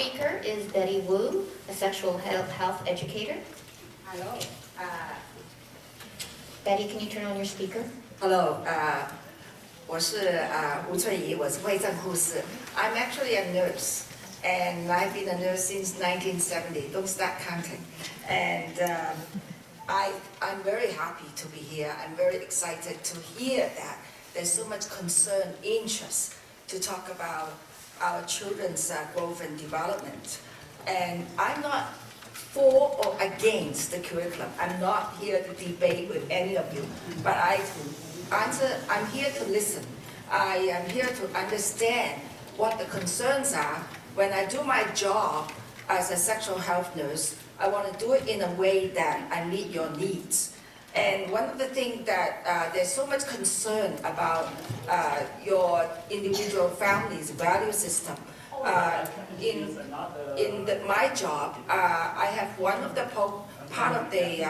speaker is Betty Wu, a sexual health educator. Hello. Betty, can you turn on your speaker? Hello. 我是吴翠怡，我是会诊护士。I'm actually a nurse, and I've been a nurse since 1970. Don't start counting. And I'm very happy to be here. I'm very excited to hear that there's so much concern, interest to talk about our children's growth and development. And I'm not for or against the curriculum. I'm not here to debate with any of you, but I'm here to listen. I am here to understand what the concerns are. When I do my job as a sexual health nurse, I want to do it in a way that I meet your needs. And one of the things that there's so much concern about your individual family's value system. My job, I have one of the part of the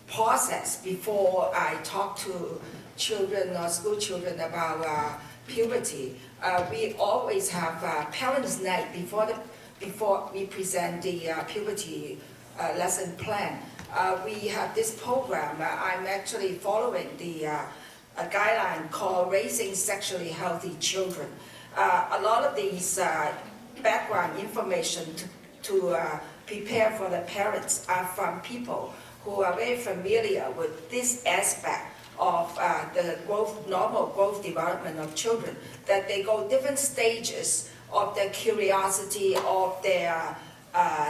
process before I talk to children or school children about puberty. We always have parents' night before we present the puberty lesson plan. We have this program. I'm actually following the a guideline called Raising Sexually Healthy Children. A lot of these background information to prepare for the parents are from people who are very familiar with this aspect of the normal growth development of children, that they go different stages of their curiosity, of their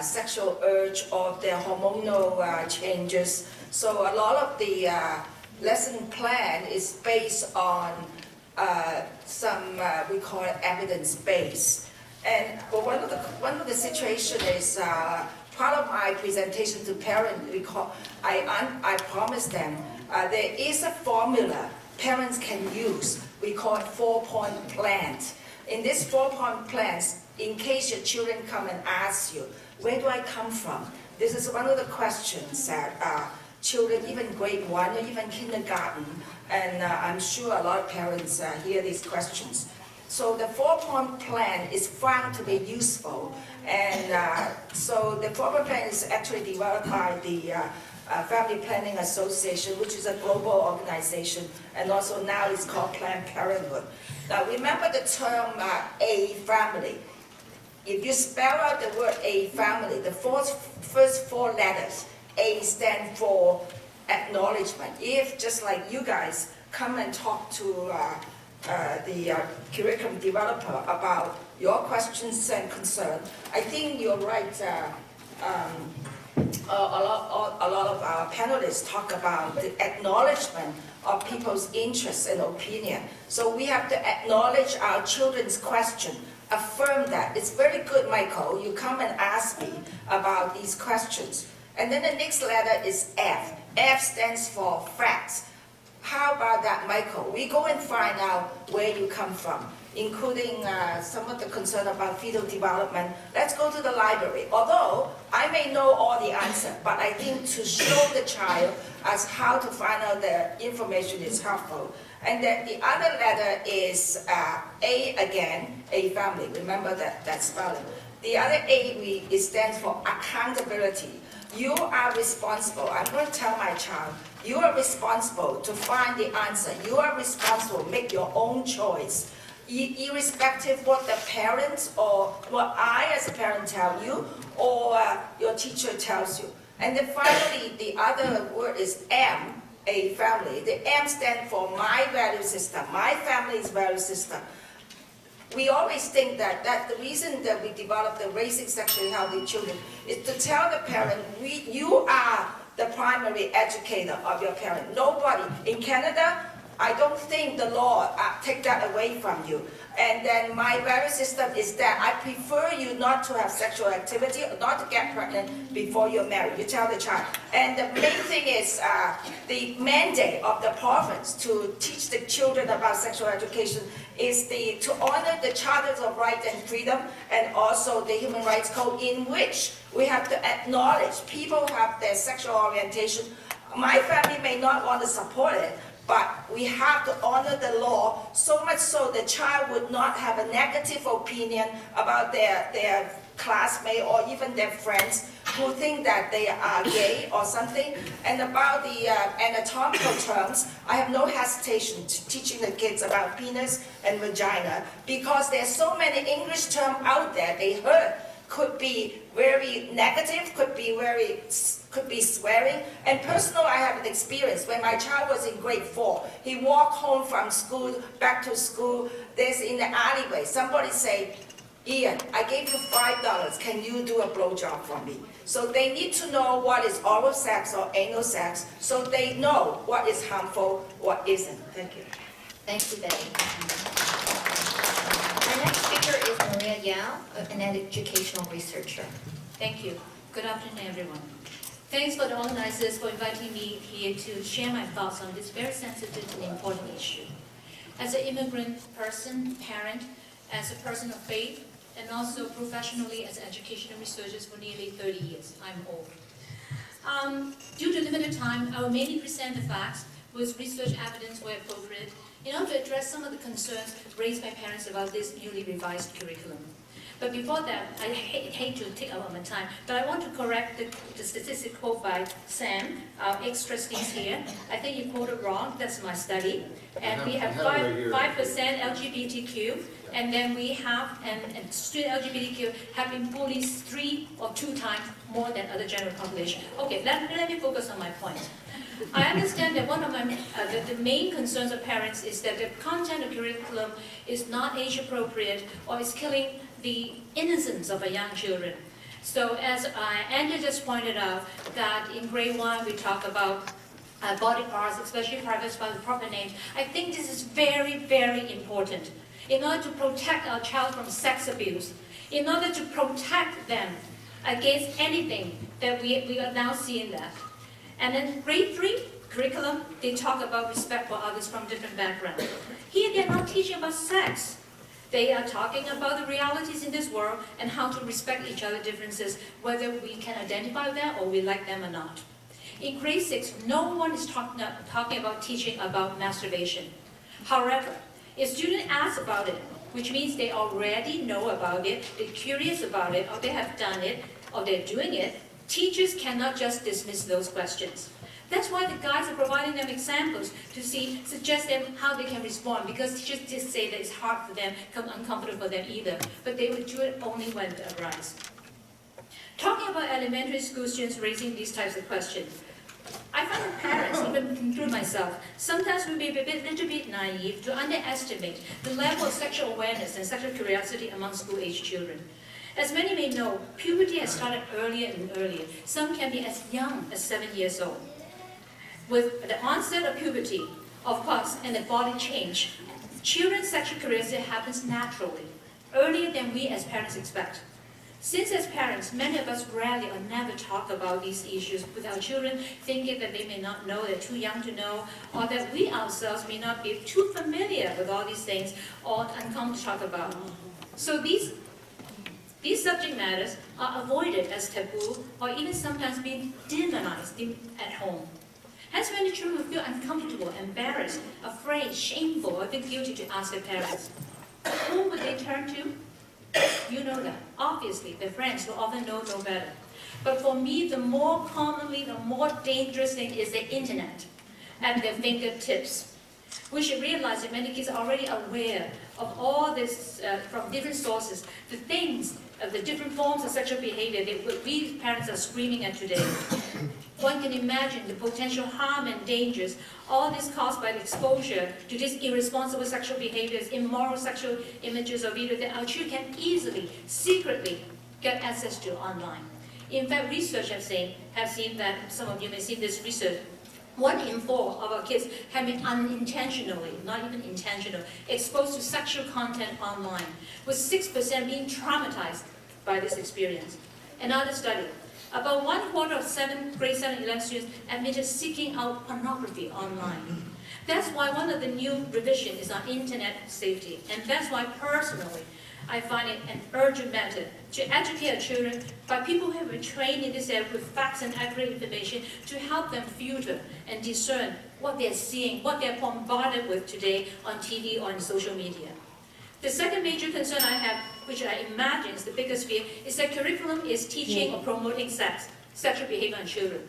sexual urge, of their hormonal changes. So a lot of the lesson plan is based on some we call it evidence-based. And one of the situation is part of my presentation to parents. I promised them there is a formula parents can use. We call it 4-point plan. In this 4-point plans, in case your children come and ask you, where do I come from? This is one of the questions that children, even grade 1 or even kindergarten, and I'm sure a lot of parents hear these questions. So the 4-point plan is found to be useful, and so the 4-point plan is actually developed by the Family Planning Association, which is a global organization, and also now it's called Planned Parenthood. Now remember the term A family. If you spell out the word A family, the first 4 letters, A stand for acknowledgement. If, just like you guys, come and talk to the curriculum developer about your questions and concerns, I think you're right. A lot of our panelists talk about the acknowledgement of people's interests and opinion. So we have to acknowledge our children's question, affirm that. It's very good, Michael, you come and ask me about these questions. And then the next letter is F. F stands for facts. How about that, Michael? We go and find out where you come from, including some of the concern about fetal development. Let's go to the library. Although I may know all the answer, but I think to show the child as how to find out the information is helpful. And then the other letter is A again, A family. Remember that spelling. The other A, it stands for accountability. You are responsible. I'm going to tell my child, you are responsible to find the answer. You are responsible to make your own choice. Irrespective what the parents or what I as a parent tell you or your teacher tells you. And then finally, the other word is M, A family. The M stands for my value system, my family's value system. We always think that the reason that we develop the Raising Sexually Healthy Children is to tell the parent, you are the primary educator of your parent. Nobody. In Canada, I don't think the law take that away from you. And then my value system is that I prefer you not to have sexual activity or not to get pregnant before you're married. You tell the child. And the main thing is the mandate of the province to teach the children about sexual education is to honor the Charters of Rights and Freedom and also the Human Rights Code, in which we have to acknowledge people have their sexual orientation. My family may not want to support it, but we have to honor the law, so much so the child would not have a negative opinion about their classmate or even their friends who think that they are gay or something. And about the anatomical terms, I have no hesitation to teaching the kids about penis and vagina, because there's so many English terms out there they heard, could be very negative, could be swearing. And personally, I have an experience. When my child was in grade 4, he walked home from school, back to school, there's in the alleyway, somebody say, Ian, I gave you $5, can you do a blowjob for me? So they need to know what is oral sex or anal sex, so they know what is harmful, what isn't. Thank you. Thank you, Betty. Our next speaker is Maria Yao, an educational researcher. Thank you. Good afternoon, everyone. Thanks for the organizers for inviting me here to share my thoughts on this very sensitive and important issue. As an immigrant person, parent, as a person of faith, and also professionally as educational researchers for nearly 30 years. I'm old. Due to limited time, I will mainly present the facts with research evidence where appropriate in order to address some of the concerns raised by parents about this newly revised curriculum. But before that, I hate to take up my time, but I want to correct the statistic quote by Sam, our ex-trustees here. I think you quoted wrong, that's my study. And we have 5% LGBTQ, and then we have, and student LGBTQ have been bullied 3 or 2 times more than other general population. Okay, let me focus on my point. I understand that one of the main concerns of parents is that the content of curriculum is not age appropriate or is killing the innocence of our young children. So as Andrew just pointed out, that in grade 1 we talk about body parts, especially private parts with proper names. I think this is very, very important in order to protect our child from sex abuse, in order to protect them against anything that we are now seeing that. And then grade 3 curriculum, they talk about respect for others from different backgrounds. Here they're not teaching about sex. They are talking about the realities in this world and how to respect each other's differences, whether we can identify them or we like them or not. In grade 6, no one is talking about teaching about masturbation. However, if students ask about it, which means they already know about it, they're curious about it, or they have done it, or they're doing it, teachers cannot just dismiss those questions. That's why the guys are providing them examples to suggest them how they can respond, because teachers just say that it's hard for them, uncomfortable for them either, but they would do it only when it arises. Talking about elementary school students raising these types of questions, I find that parents, even include myself, sometimes will be a little bit naive to underestimate the level of sexual awareness and sexual curiosity among school-age children. As many may know, puberty has started earlier and earlier. Some can be as young as 7 years old. With the onset of puberty, of course, and the body change, children's sexual curiosity happens naturally, earlier than we as parents expect. Since as parents, many of us rarely or never talk about these issues with our children, thinking that they may not know, they're too young to know, or that we ourselves may not be too familiar with all these things or uncomfortable to talk about. So these subject matters are avoided as taboo or even sometimes being demonized at home. Hence, many children feel uncomfortable, embarrassed, afraid, shameful, or even guilty to ask their parents. Who would they turn to? You know that. Obviously, their friends who often know better. But for me, the more dangerous thing is the internet at their fingertips. We should realize that many kids are already aware of all this from different sources, the different forms of sexual behavior that we parents are screaming at today. One can imagine the potential harm and dangers, all this caused by the exposure to these irresponsible sexual behaviors, immoral sexual images or videos that our children can easily, secretly get access to online. In fact, research have seen that, some of you may have seen this research, 1 in 4 of our kids have been unintentionally, not even intentional, exposed to sexual content online, with 6% being traumatized by this experience. Another study, about 1/4 of grade 7 11 students admitted seeking out pornography online. That's why one of the new revisions is on internet safety, and that's why personally I find it an urgent matter to educate our children by people who have been trained in this area with facts and accurate information to help them filter and discern what they're seeing, what they're bombarded with today on TV or on social media. The second major concern I have, which I imagine is the biggest fear, is that curriculum is teaching or promoting sexual behavior in children.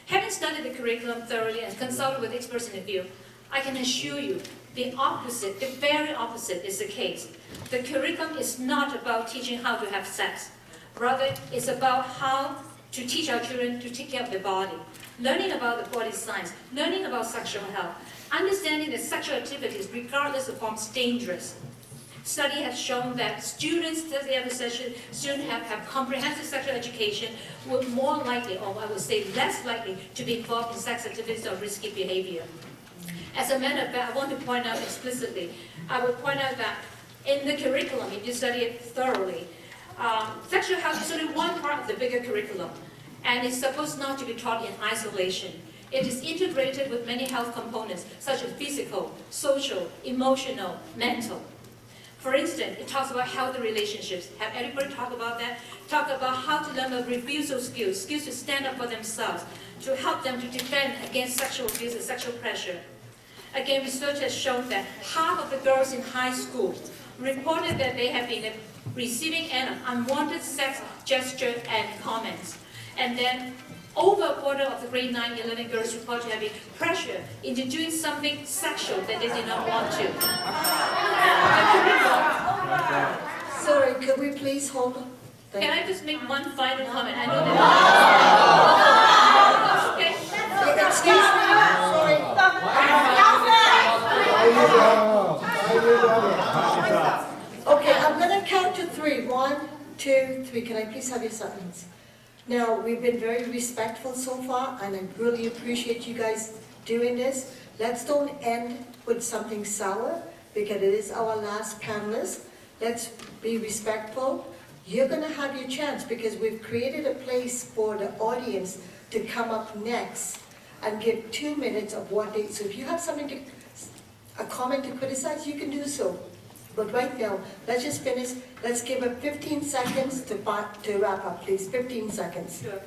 Having studied the curriculum thoroughly and consulted with experts in the field, I can assure you the opposite, the very opposite is the case. The curriculum is not about teaching how to have sex. Rather, it's about how to teach our children to take care of their body, learning about the body science, learning about sexual health, understanding that sexual activities, regardless of form, is dangerous. Study has shown that students that have comprehensive sexual education were more likely, or I would say less likely, to be involved in sex activities or risky behavior. As a matter of fact, I want to point out explicitly, I would point out that in the curriculum, if you study it thoroughly, sexual health is only one part of the bigger curriculum, and it's supposed not to be taught in isolation. It is integrated with many health components, such as physical, social, emotional, mental. For instance, it talks about healthy relationships. Have anybody talked about that? Talk about how to learn the refusal skills, skills to stand up for themselves, to help them to defend against sexual abuse and sexual pressure. Again, research has shown that half of the girls in high school reported that they have been receiving an unwanted sex gesture and comments. And then over a quarter of the grade 9, 11 girls reported having pressure into doing something sexual that they did not want to. Sorry, could we please hold on? Can I just make one final comment? I know that. Okay. Excuse me, sorry. Okay, I'm going to count to 3. 1, 2, 3. Can I please have your silence? Now, we've been very respectful so far, and I really appreciate you guys doing this. Let's don't end with something sour, because it is our last panelist. Let's be respectful. You're going to have your chance, because we've created a place for the audience to come up next and give 2 minutes of what they... So if you have something a comment to criticize, you can do so. But right now, let's just finish. Let's give it 15 seconds to wrap up, please. 15 seconds. Sure.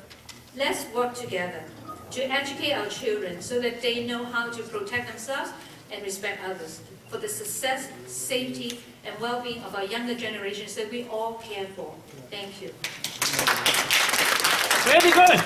Let's work together to educate our children so that they know how to protect themselves and respect others for the success, safety, and well-being of our younger generations that we all care for. Thank you. Very good.